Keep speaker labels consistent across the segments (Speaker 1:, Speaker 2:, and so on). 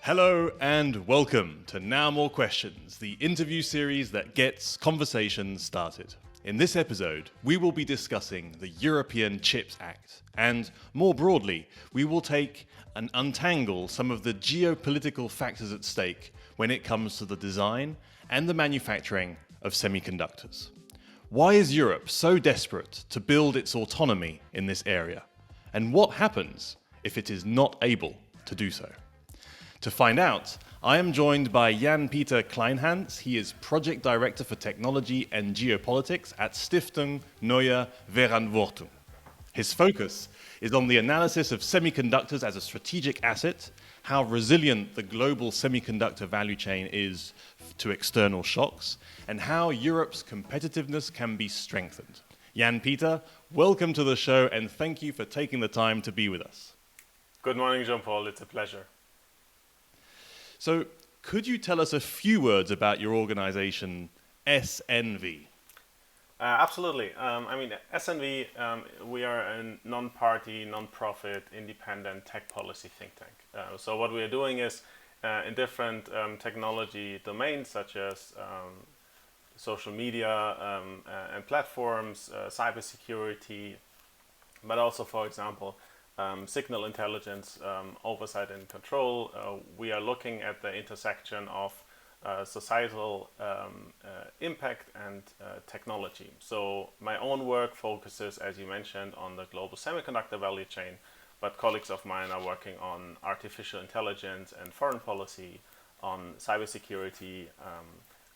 Speaker 1: Hello and welcome to NOWMORE Questions, the interview series that gets conversations started. In this episode, we will be discussing the European Chips Act, and more broadly, we will take and untangle some of the geopolitical factors at stake when it comes to the design and the manufacturing of semiconductors. Why is Europe so desperate to build its autonomy in this area? And what happens if it is not able to do so? To find out, I am joined by Jan-Peter Kleinhans. He is Project Director for Technology and Geopolitics at Stiftung Neue Verantwortung. His focus is on the analysis of semiconductors as a strategic asset, how resilient the global semiconductor value chain is to external shocks, and how Europe's competitiveness can be strengthened. Jan-Peter, welcome to the show and thank you for taking the time to be with us.
Speaker 2: Good morning, Jean-Paul. It's a pleasure.
Speaker 1: So, could you tell us a few words about your organization, SNV?
Speaker 2: Absolutely. SNV, we are a non-party, non-profit, independent tech policy think tank. So what we are doing is in different technology domains such as social media and platforms, cybersecurity, but also, for example, signal intelligence, oversight and control. We are looking at the intersection of societal impact and technology. So my own work focuses, as you mentioned, on the global semiconductor value chain, but colleagues of mine are working on artificial intelligence and foreign policy, on cybersecurity,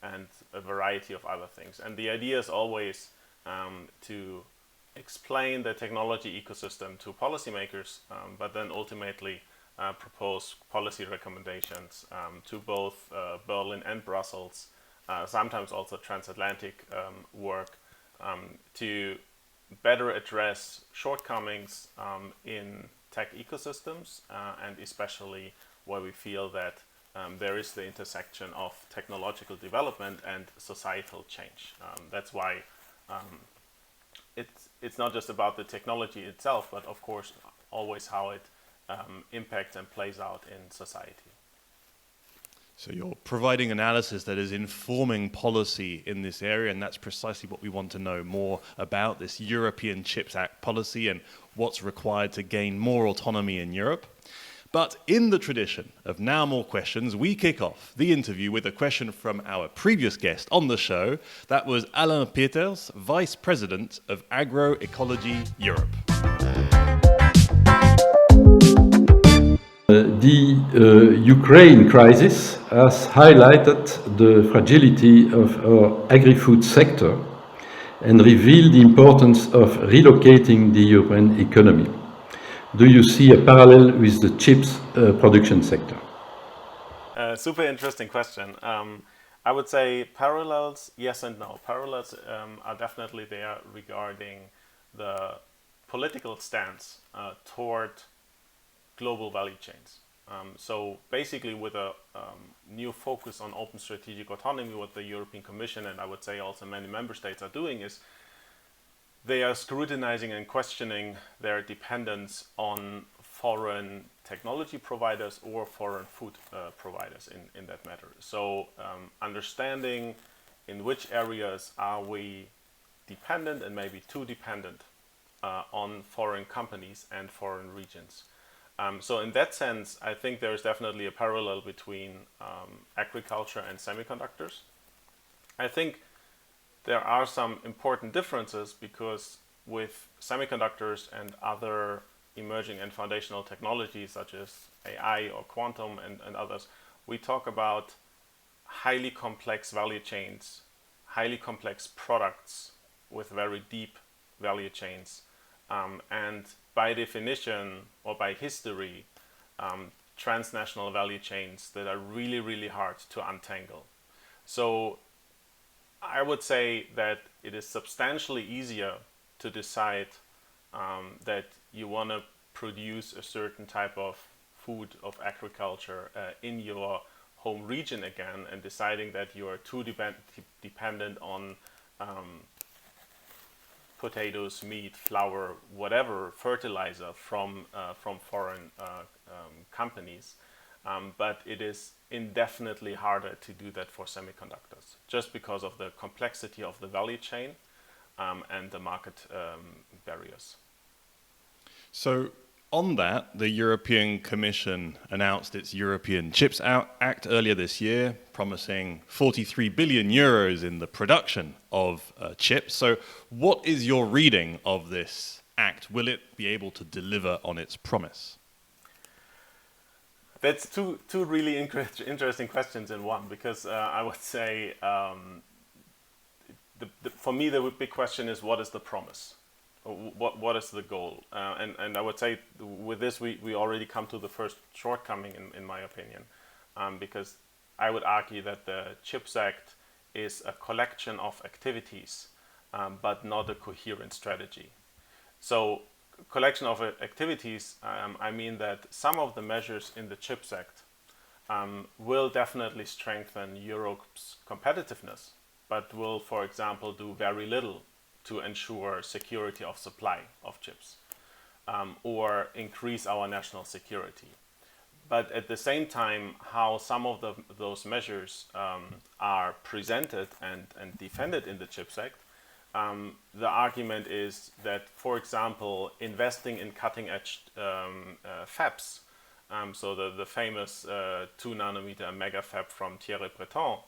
Speaker 2: and a variety of other things. And the idea is always to explain the technology ecosystem to policymakers, but then ultimately propose policy recommendations to both Berlin and Brussels, sometimes also transatlantic work, to better address shortcomings in tech ecosystems, and especially where we feel that there is the intersection of technological development and societal change. That's why it's not just about the technology itself, but of course always how it impacts and plays out in society.
Speaker 1: So you're providing analysis that is informing policy in this area, and that's precisely what we want to know more about, this European Chips Act policy and what's required to gain more autonomy in Europe. But in the tradition of NOWMORE Questions, we kick off the interview with a question from our previous guest on the show. That was Alain Peters, Vice President of Agroecology Europe.
Speaker 3: The Ukraine crisis has highlighted the fragility of our agri-food sector and revealed the importance of relocating the European economy. Do you see a parallel with the chips production sector?
Speaker 2: Super interesting question. I would say parallels, yes and no. Parallels are definitely there regarding the political stance toward global value chains. So basically with a new focus on open strategic autonomy, what the European Commission and I would say also many member states are doing is they are scrutinizing and questioning their dependence on foreign technology providers or foreign food providers in that matter. So understanding in which areas are we dependent and maybe too dependent on foreign companies and foreign regions. So in that sense, I think there is definitely a parallel between agriculture and semiconductors. I think there are some important differences because with semiconductors and other emerging and foundational technologies such as AI or quantum and others, we talk about highly complex value chains, highly complex products with very deep value chains. And by definition or by history, transnational value chains that are really, really hard to untangle. So I would say that it is substantially easier to decide that you want to produce a certain type of food, of agriculture in your home region again, and deciding that you are too dependent on potatoes, meat, flour, whatever, fertilizer from foreign companies, but it is indefinitely harder to do that for semiconductors, just because of the complexity of the value chain and the market barriers.
Speaker 1: So on that, the European Commission announced its European Chips Act earlier this year, promising 43 billion euros in the production of chips. So what is your reading of this act? Will it be able to deliver on its promise?
Speaker 2: That's two really interesting questions in one, because I would say for me the big question is, what is the promise? What is the goal? And I would say with this we already come to the first shortcoming in my opinion, because I would argue that the CHIPS Act is a collection of activities, but not a coherent strategy. So collection of activities, I mean that some of the measures in the CHIPS Act will definitely strengthen Europe's competitiveness, but will, for example, do very little to ensure security of supply of chips, or increase our national security. But at the same time, how some of those measures are presented and defended in the CHIPS Act, the argument is that, for example, investing in cutting-edge fabs, so the famous 2 nanometer mega fab from Thierry Breton,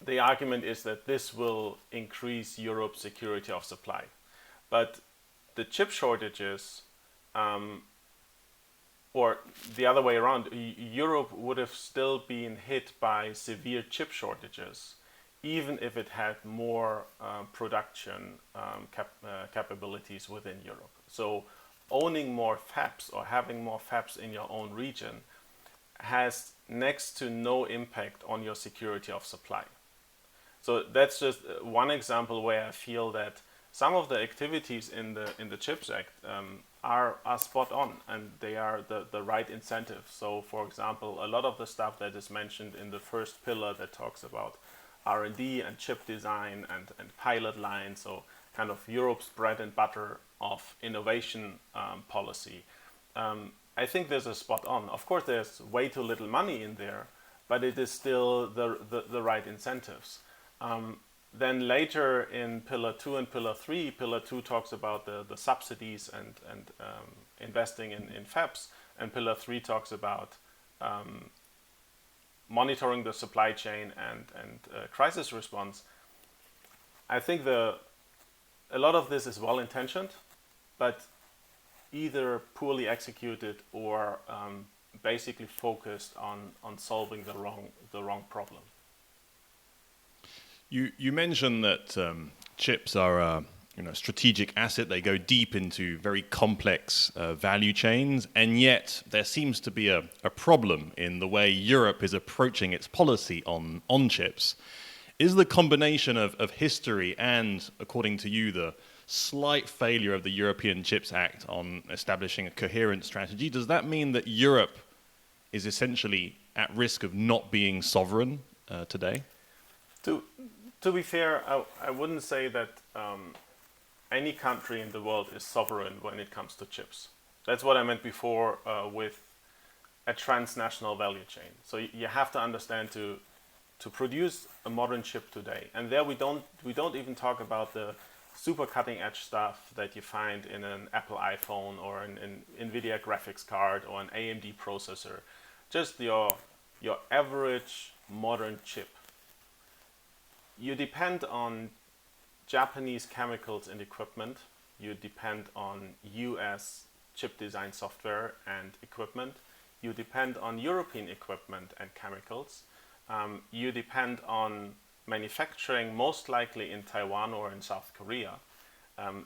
Speaker 2: the argument is that this will increase Europe's security of supply. But the chip shortages, or the other way around, Europe would have still been hit by severe chip shortages, even if it had more production capabilities within Europe. So owning more fabs or having more fabs in your own region has next to no impact on your security of supply. So that's just one example where I feel that some of the activities in the CHIPS Act are spot on, and they are the right incentive. So, for example, a lot of the stuff that is mentioned in the first pillar that talks about R&D and chip design and pilot lines, so kind of Europe's bread and butter of innovation policy, I think there's a spot on. Of course, there's way too little money in there, but it is still the right incentives. Then later in Pillar 2 and Pillar 3, Pillar 2 talks about the subsidies and investing in fabs, and Pillar 3 talks about monitoring the supply chain and crisis response. I think a lot of this is well-intentioned, but either poorly executed or basically focused on solving the wrong problem.
Speaker 1: You mentioned that chips are a strategic asset. They go deep into very complex value chains, and yet there seems to be a problem in the way Europe is approaching its policy on chips. Is the combination of history and, according to you, the slight failure of the European Chips Act on establishing a coherent strategy, does that mean that Europe is essentially at risk of not being sovereign today?
Speaker 2: To be fair, I wouldn't say that any country in the world is sovereign when it comes to chips. That's what I meant before with a transnational value chain. So you have to understand to produce a modern chip today, and there we don't even talk about the super cutting edge stuff that you find in an Apple iPhone or an NVIDIA graphics card or an AMD processor. Just your average modern chip. You depend on Japanese chemicals and equipment. You depend on US chip design software and equipment. You depend on European equipment and chemicals. You depend on manufacturing most likely in Taiwan or in South Korea.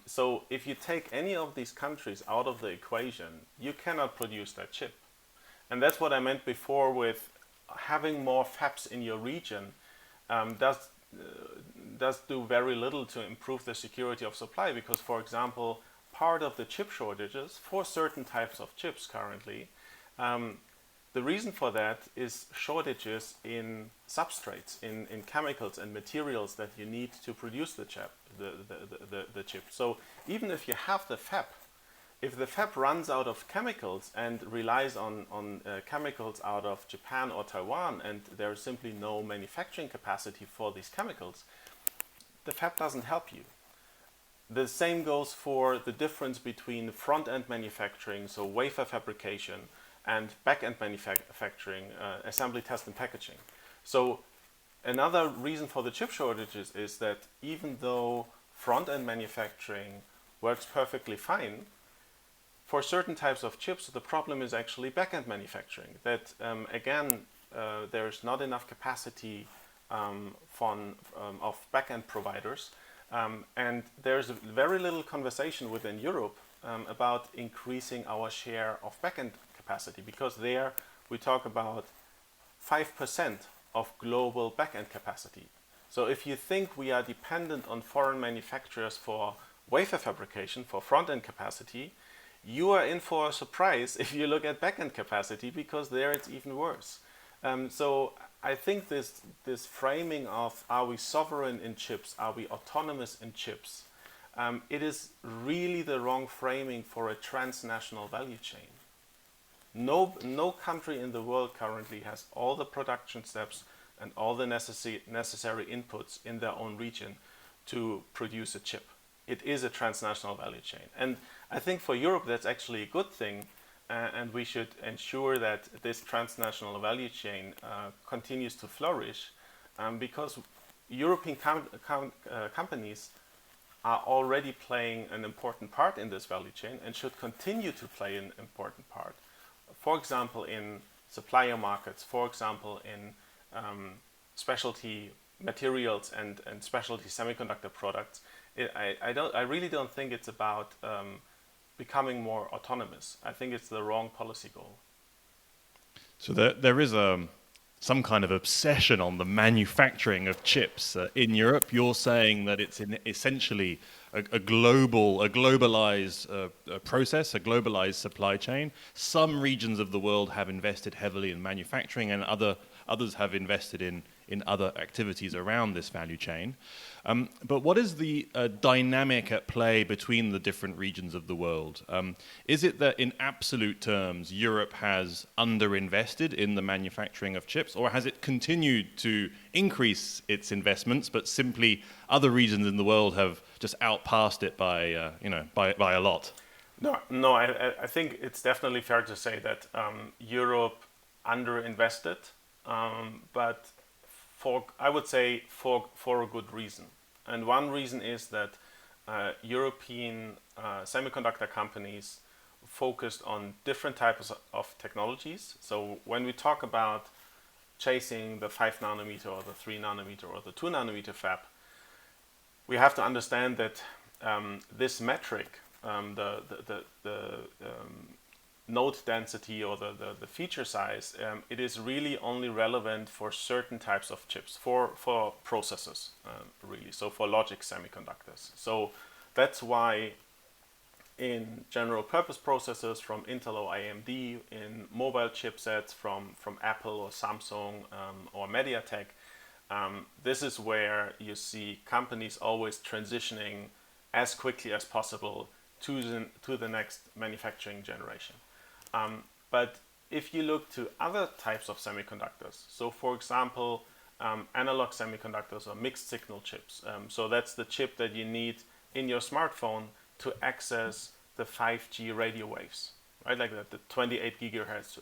Speaker 2: So if you take any of these countries out of the equation, you cannot produce that chip. And that's what I meant before with having more fabs in your region does do very little to improve the security of supply, because, for example, part of the chip shortages for certain types of chips currently, the reason for that is shortages in substrates, in chemicals and materials that you need to produce the chip. So even if you have the fab, if the fab runs out of chemicals and relies on chemicals out of Japan or Taiwan, and there is simply no manufacturing capacity for these chemicals, the fab doesn't help you. The same goes for the difference between front-end manufacturing, so wafer fabrication, and back-end manufacturing, assembly, test, and packaging. So another reason for the chip shortages is that even though front-end manufacturing works perfectly fine, for certain types of chips, the problem is actually back-end manufacturing. That again, there's not enough capacity of back-end providers, and there's very little conversation within Europe about increasing our share of back-end capacity, because there we talk about 5% of global back-end capacity. So if you think we are dependent on foreign manufacturers for wafer fabrication, for front-end capacity, you are in for a surprise if you look at back-end capacity, because there it's even worse. So I think this framing of, are we sovereign in chips, are we autonomous in chips, it is really the wrong framing for a transnational value chain. No country in the world currently has all the production steps and all the necessary inputs in their own region to produce a chip. It is a transnational value chain. And I think for Europe that's actually a good thing, and we should ensure that this transnational value chain continues to flourish, because European companies are already playing an important part in this value chain and should continue to play an important part. For example, in supplier markets, for example, in specialty materials and specialty semiconductor products. I really don't think it's about becoming more autonomous. I think it's the wrong policy goal.
Speaker 1: So there is some kind of obsession on the manufacturing of chips in Europe. You're saying that it's essentially a globalized process, a globalized supply chain. Some regions of the world have invested heavily in manufacturing, and others have invested in other activities around this value chain. But what is the dynamic at play between the different regions of the world? Is it that in absolute terms Europe has underinvested in the manufacturing of chips, or has it continued to increase its investments, but simply other regions in the world have just outpassed it by a lot?
Speaker 2: No, I think it's definitely fair to say that Europe underinvested, but I would say for a good reason. And one reason is that European semiconductor companies focused on different types of technologies. So when we talk about chasing the 5 nanometer or the 3 nanometer or the 2 nanometer fab, we have to understand that this metric, the node density or the feature size, it is really only relevant for certain types of chips, for processors, really, so for logic semiconductors. So that's why in general purpose processors from Intel or AMD, in mobile chipsets from Apple or Samsung or MediaTek, this is where you see companies always transitioning as quickly as possible to the next manufacturing generation. But if you look to other types of semiconductors, so for example, analog semiconductors or mixed signal chips, so that's the chip that you need in your smartphone to access the 5G radio waves, right? Like the 28 gigahertz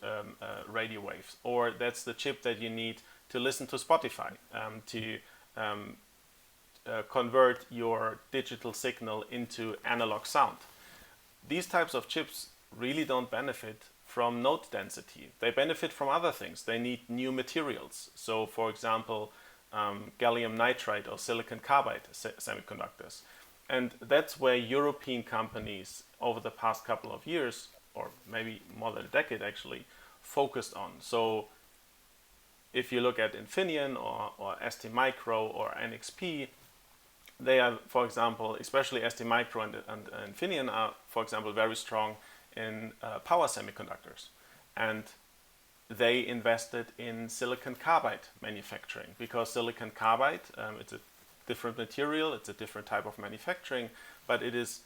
Speaker 2: radio waves, or that's the chip that you need to listen to Spotify, to convert your digital signal into analog sound. These types of chips really don't benefit from node density. They benefit from other things. They need new materials. So for example, gallium nitride or silicon carbide semiconductors. And that's where European companies over the past couple of years, or maybe more than a decade actually, focused on. So if you look at Infineon or STMicro or NXP, they are, for example, especially STMicro and Infineon are, for example, very strong in power semiconductors. And they invested in silicon carbide manufacturing, because silicon carbide, it's a different material, it's a different type of manufacturing, but it is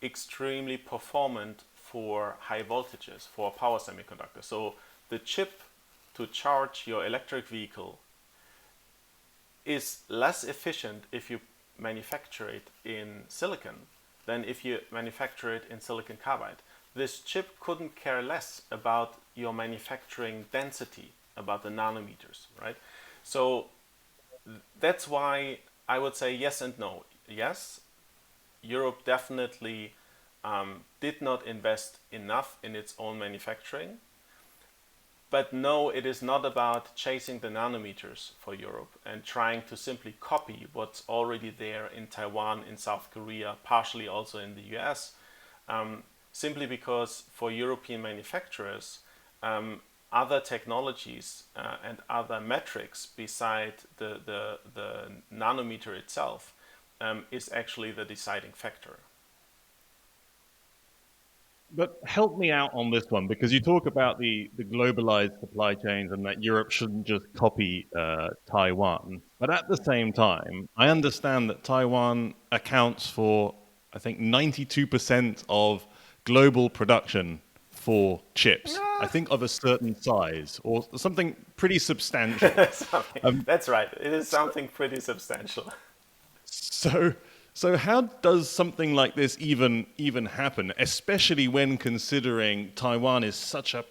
Speaker 2: extremely performant for high voltages, for power semiconductors. So the chip to charge your electric vehicle is less efficient if you manufacture it in silicon than if you manufacture it in silicon carbide. This chip couldn't care less about your manufacturing density, about the nanometers, right? So that's why I would say yes and no. Yes, Europe definitely did not invest enough in its own manufacturing. But no, it is not about chasing the nanometers for Europe and trying to simply copy what's already there in Taiwan, in South Korea, partially also in the US, simply because for European manufacturers, other technologies and other metrics beside the nanometer itself is actually the deciding factor.
Speaker 1: But help me out on this one, because you talk about the globalized supply chains and that Europe shouldn't just copy Taiwan. But at the same time, I understand that Taiwan accounts for, I think, 92% of global production for chips. I think of a certain size or something pretty substantial.
Speaker 2: That's right. It is something pretty substantial.
Speaker 1: So how does something like this even happen, especially when considering Taiwan is has such a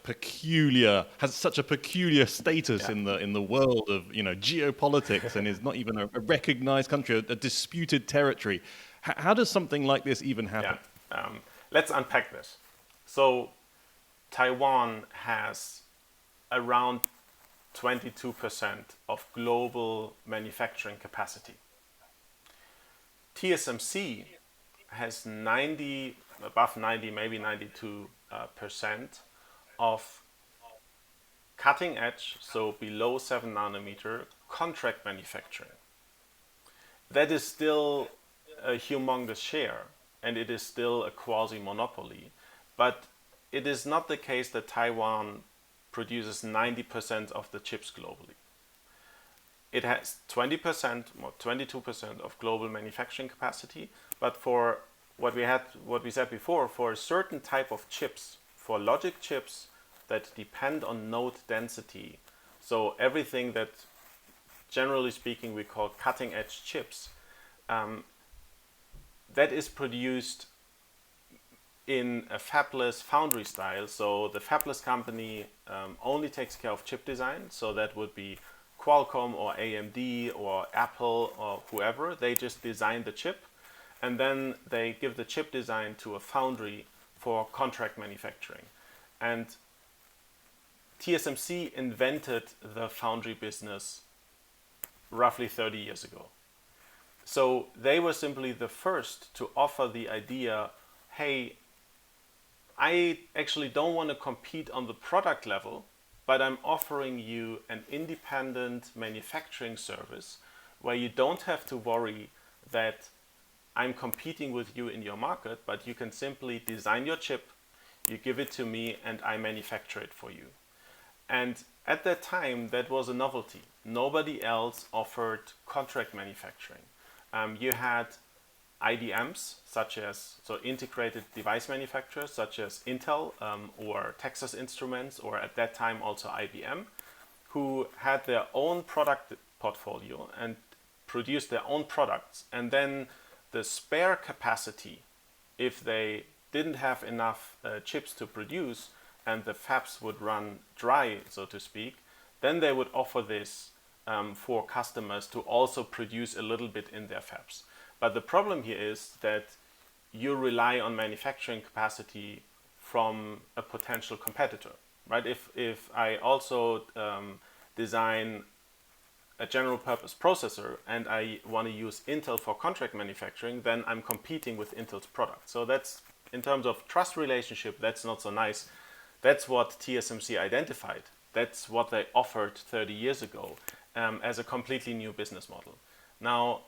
Speaker 1: peculiar status in the world of geopolitics and is not even a recognized country, a disputed territory. How does something like this even happen?
Speaker 2: Yeah. Let's unpack this. So Taiwan has around 22% of global manufacturing capacity. TSMC has above 90, maybe 92% of cutting edge, so below 7 nanometer contract manufacturing. That is still a humongous share, and it is still a quasi-monopoly. But it is not the case that Taiwan produces 90% of the chips globally. It has 20% or 22% of global manufacturing capacity, but for what we said before, for a certain type of chips, for logic chips that depend on node density, so everything that generally speaking we call cutting edge chips, that is produced in a fabless foundry style. So the fabless company only takes care of chip design, so that would be Qualcomm or AMD or Apple or whoever. They just design the chip and then they give the chip design to a foundry for contract manufacturing. And TSMC invented the foundry business roughly 30 years ago. So they were simply the first to offer the idea, hey, I actually don't want to compete on the product level, but I'm offering you an independent manufacturing service where you don't have to worry that I'm competing with you in your market, but you can simply design your chip, you give it to me, and I manufacture it for you. And at that time, that was a novelty. Nobody else offered contract manufacturing. You had IDMs, so integrated device manufacturers, such as Intel or Texas Instruments, or at that time also IBM, who had their own product portfolio and produced their own products. And then the spare capacity, if they didn't have enough chips to produce and the fabs would run dry, so to speak, then they would offer this for customers to also produce a little bit in their fabs. But the problem here is that you rely on manufacturing capacity from a potential competitor, right? If I also design a general purpose processor and I want to use Intel for contract manufacturing, then I'm competing with Intel's product. So that's, in terms of trust relationship, that's not so nice. That's what TSMC identified. That's what they offered 30 years ago as a completely new business model. Now,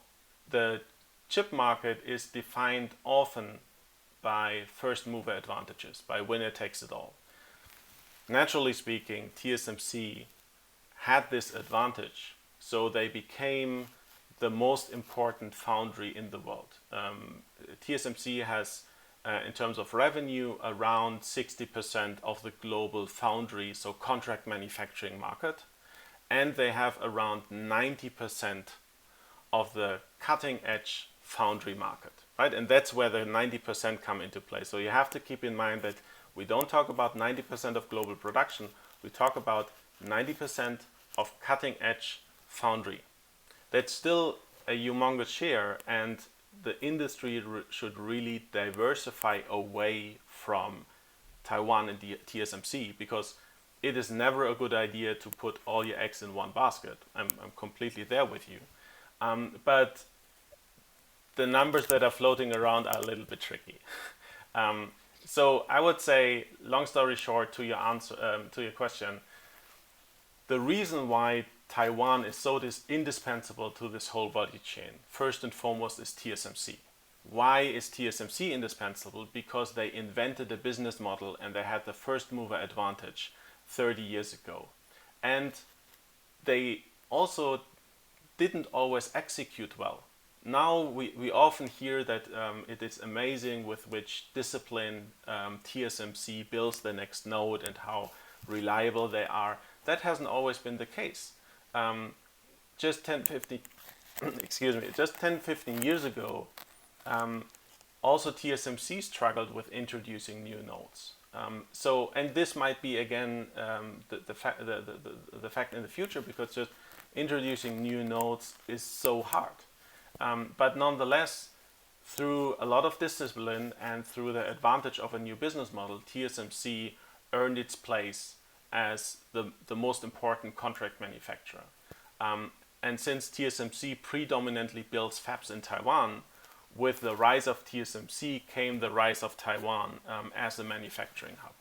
Speaker 2: the chip market is defined often by first mover advantages, by winner takes it all. Naturally speaking, TSMC had this advantage, so they became the most important foundry in the world. TSMC has in terms of revenue, around 60% of the global foundry, so contract manufacturing market, and they have around 90% of the cutting edge foundry market, right? And that's where the 90% come into play. So you have to keep in mind that we don't talk about 90% of global production, we talk about 90% of cutting edge foundry. That's still a humongous share, and the industry should really diversify away from Taiwan and the TSMC, because it is never a good idea to put all your eggs in one basket. I'm completely there with you. But the numbers that are floating around are a little bit tricky. So I would say, long story short, to your answer, to your question, the reason why Taiwan is so indispensable to this whole value chain, first and foremost, is TSMC. Why is TSMC indispensable? Because they invented a business model and they had the first mover advantage 30 years ago. And they also didn't always execute well. Now we often hear that it is amazing with which discipline TSMC builds the next node and how reliable they are. That hasn't always been the case. Just 10, 15 years ago, also TSMC struggled with introducing new nodes. And this might be again the fact in the future, because just introducing new nodes is so hard. But nonetheless, through a lot of discipline and through the advantage of a new business model, TSMC earned its place as the most important contract manufacturer. And since TSMC predominantly builds fabs in Taiwan, with the rise of TSMC came the rise of Taiwan as a manufacturing hub.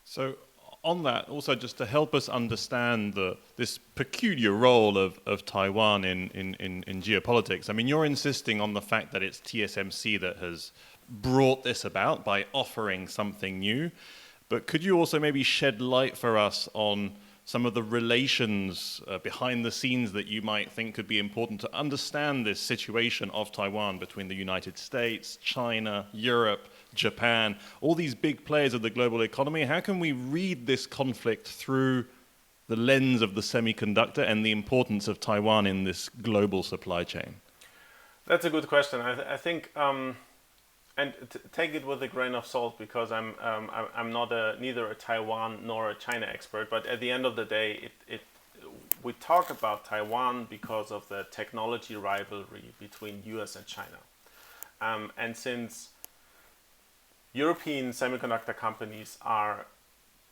Speaker 1: So on that, also just to help us understand this peculiar role of Taiwan in geopolitics, I mean, you're insisting on the fact that it's TSMC that has brought this about by offering something new. But could you also maybe shed light for us on some of the relations behind the scenes that you might think could be important to understand this situation of Taiwan between the United States, China, Europe, Japan, all these big players of the global economy? How can we read this conflict through the lens of the semiconductor and the importance of Taiwan in this global supply chain?
Speaker 2: That's a good question. I think, and take it with a grain of salt, because I'm not neither a Taiwan nor a China expert. But at the end of the day, we talk about Taiwan because of the technology rivalry between US and China, and since European semiconductor companies are,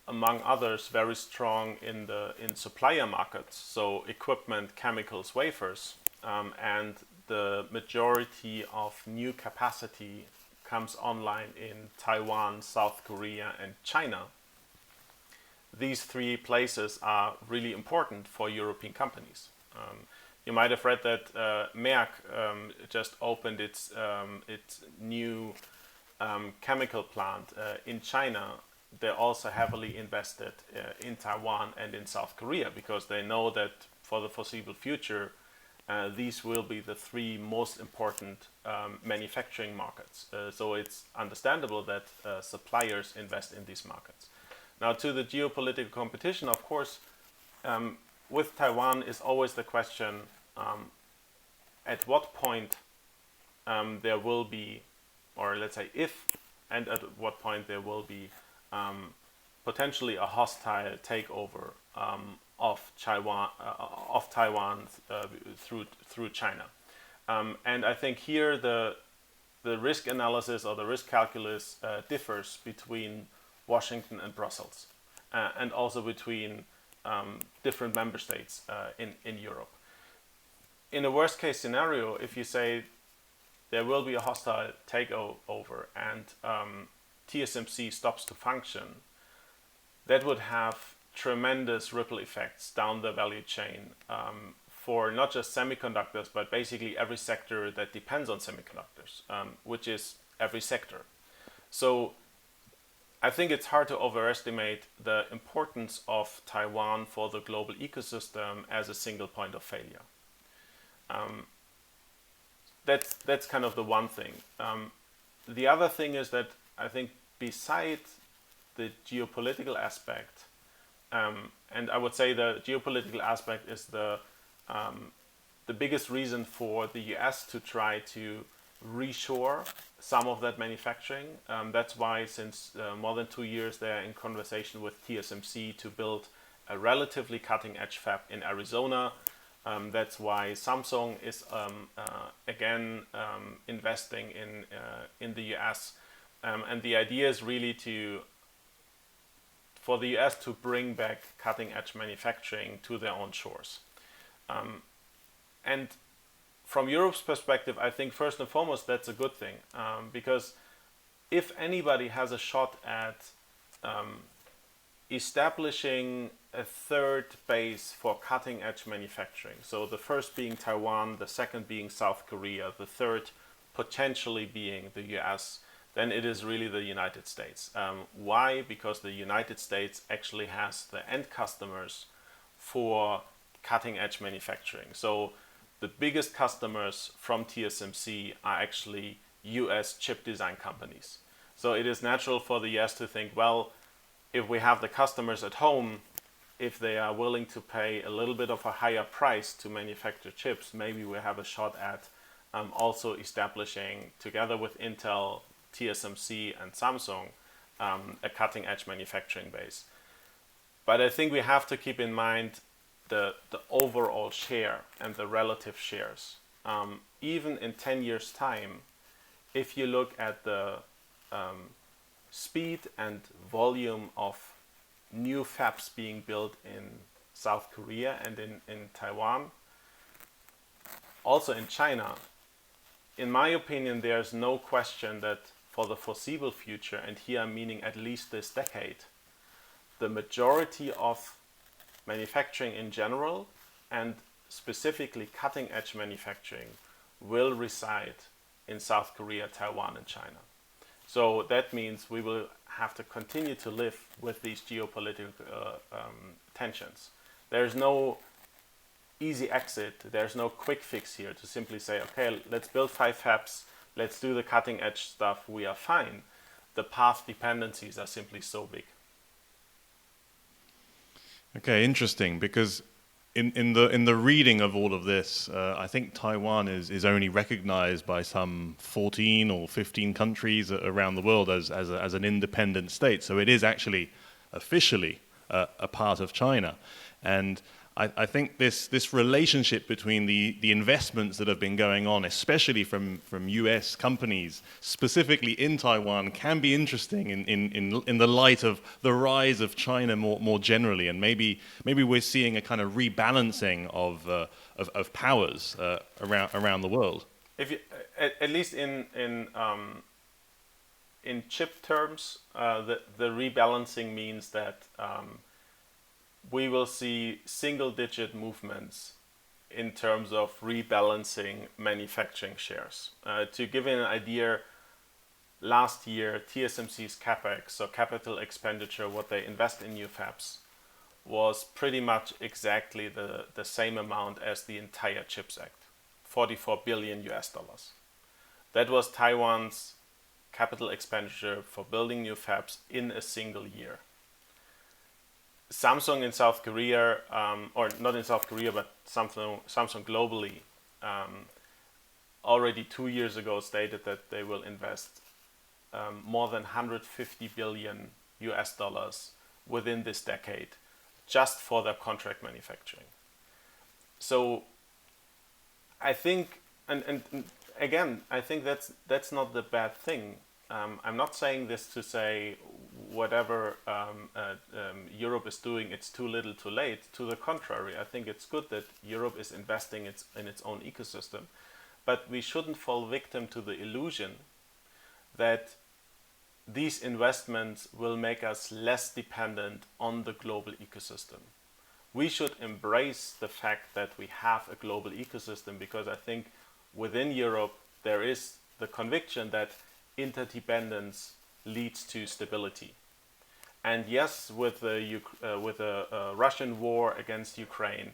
Speaker 2: among others, very strong in supplier markets, so equipment, chemicals, wafers, and the majority of new capacity comes online in Taiwan, South Korea, and China. These three places are really important for European companies. You might have read that Merck just opened its new chemical plant in China. They're also heavily invested in Taiwan and in South Korea, because they know that for the foreseeable future, these will be the three most important manufacturing markets. So it's understandable that suppliers invest in these markets. Now, to the geopolitical competition, of course, with Taiwan is always the question, at what point there will be, or let's say if and at what point there will be potentially a hostile takeover of Taiwan through China. And I think here the risk analysis or the risk calculus differs between Washington and Brussels, and also between different member states in Europe. In a worst case scenario, if you say there will be a hostile takeover and TSMC stops to function, that would have tremendous ripple effects down the value chain for not just semiconductors, but basically every sector that depends on semiconductors, which is every sector. So I think it's hard to overestimate the importance of Taiwan for the global ecosystem as a single point of failure. That's kind of the one thing. the other thing is that I think besides the geopolitical aspect, and I would say the geopolitical aspect is the biggest reason for the US to try to reshore some of that manufacturing. That's why since more than 2 years they're in conversation with TSMC to build a relatively cutting-edge fab in Arizona. That's why Samsung is again investing in the US, and the idea is really for the US to bring back cutting-edge manufacturing to their own shores. And from Europe's perspective, I think first and foremost that's a good thing, because if anybody has a shot at establishing a third base for cutting-edge manufacturing, so the first being Taiwan, the second being South Korea, the third potentially being the US, then it is really the United States. Why? Because the United States actually has the end customers for cutting-edge manufacturing. So the biggest customers from TSMC are actually US chip design companies. So it is natural for the US to think, well, if we have the customers at home, if they are willing to pay a little bit of a higher price to manufacture chips, maybe we have a shot at also establishing, together with Intel, TSMC and Samsung, a cutting edge manufacturing base. But I think we have to keep in mind the overall share and the relative shares. Even in 10 years time, if you look at the speed and volume of new fabs being built in South Korea and in Taiwan, also in China, in my opinion, there's no question that for the foreseeable future, and here I'm meaning at least this decade, the majority of manufacturing in general and specifically cutting edge manufacturing will reside in South Korea, Taiwan and China. So that means we will have to continue to live with these geopolitical tensions. There's no easy exit, there's no quick fix here to simply say, okay, let's build 5 fabs, let's do the cutting edge stuff, we are fine. The path dependencies are simply so big.
Speaker 1: Okay, interesting, because in the reading of all of this, I think Taiwan is only recognized by some 14 or 15 countries around the world as an independent state. So it is actually officially a part of China. And I think this relationship between the investments that have been going on, especially from US companies, specifically in Taiwan, can be interesting in the light of the rise of China more generally, and maybe we're seeing a kind of rebalancing of powers around the world.
Speaker 2: If you, at least in chip terms, the rebalancing means that we will see single-digit movements in terms of rebalancing manufacturing shares. To give you an idea, last year TSMC's capex, so capital expenditure, what they invest in new fabs, was pretty much exactly the same amount as the entire CHIPS Act, $44 billion. That was Taiwan's capital expenditure for building new fabs in a single year. Samsung in South Korea, or not in South Korea, but Samsung globally, already 2 years ago stated that they will invest more than $150 billion within this decade, just for their contract manufacturing. So I think, and again, I think that's not the bad thing. I'm not saying this to say whatever Europe is doing, it's too little too late. To the contrary, I think it's good that Europe is investing in its own ecosystem. But we shouldn't fall victim to the illusion that these investments will make us less dependent on the global ecosystem. We should embrace the fact that we have a global ecosystem, because I think within Europe there is the conviction that interdependence leads to stability. And yes, with the Russian war against Ukraine,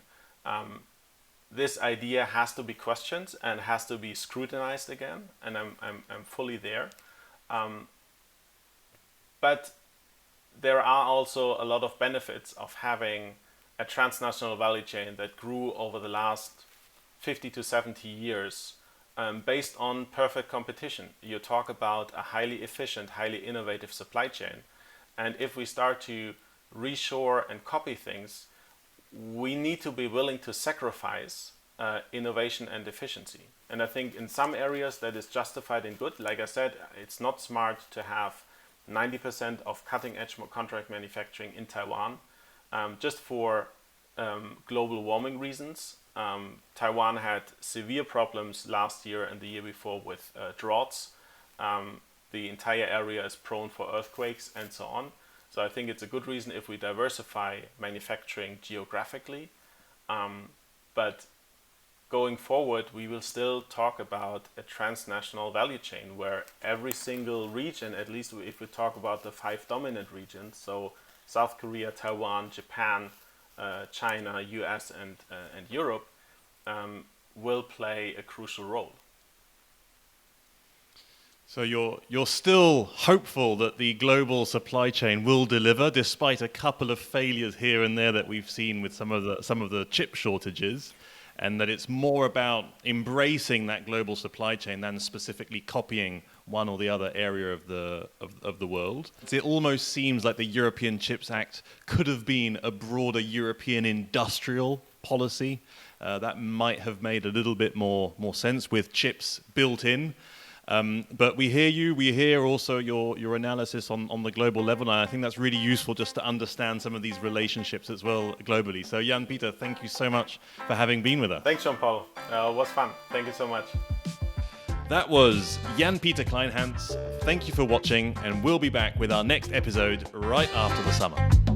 Speaker 2: this idea has to be questioned and has to be scrutinized again, and I'm fully there. But there are also a lot of benefits of having a transnational value chain that grew over the last 50 to 70 years based on perfect competition. You talk about a highly efficient, highly innovative supply chain. And if we start to reshore and copy things, we need to be willing to sacrifice innovation and efficiency. And I think in some areas that is justified and good. Like I said, it's not smart to have 90% of cutting-edge contract manufacturing in Taiwan, just for global warming reasons. Taiwan had severe problems last year and the year before with droughts. The entire area is prone for earthquakes and so on. So I think it's a good reason if we diversify manufacturing geographically. But going forward, we will still talk about a transnational value chain where every single region, at least if we talk about the 5 dominant regions, so South Korea, Taiwan, Japan, China, US, and Europe, will play a crucial role.
Speaker 1: So you're still hopeful that the global supply chain will deliver, despite a couple of failures here and there that we've seen with some of the chip shortages, and that it's more about embracing that global supply chain than specifically copying one or the other area of the world. It almost seems like the European Chips Act could have been a broader European industrial policy that might have made a little bit more sense with chips built in. But we hear you, we hear also your analysis on the global level, and I think that's really useful just to understand some of these relationships as well globally. So Jan-Peter, thank you so much for having been with us.
Speaker 2: Thanks, Jean-Paul. It was fun. Thank you so much.
Speaker 1: That was Jan-Peter Kleinhans. Thank you for watching, and we'll be back with our next episode right after the summer.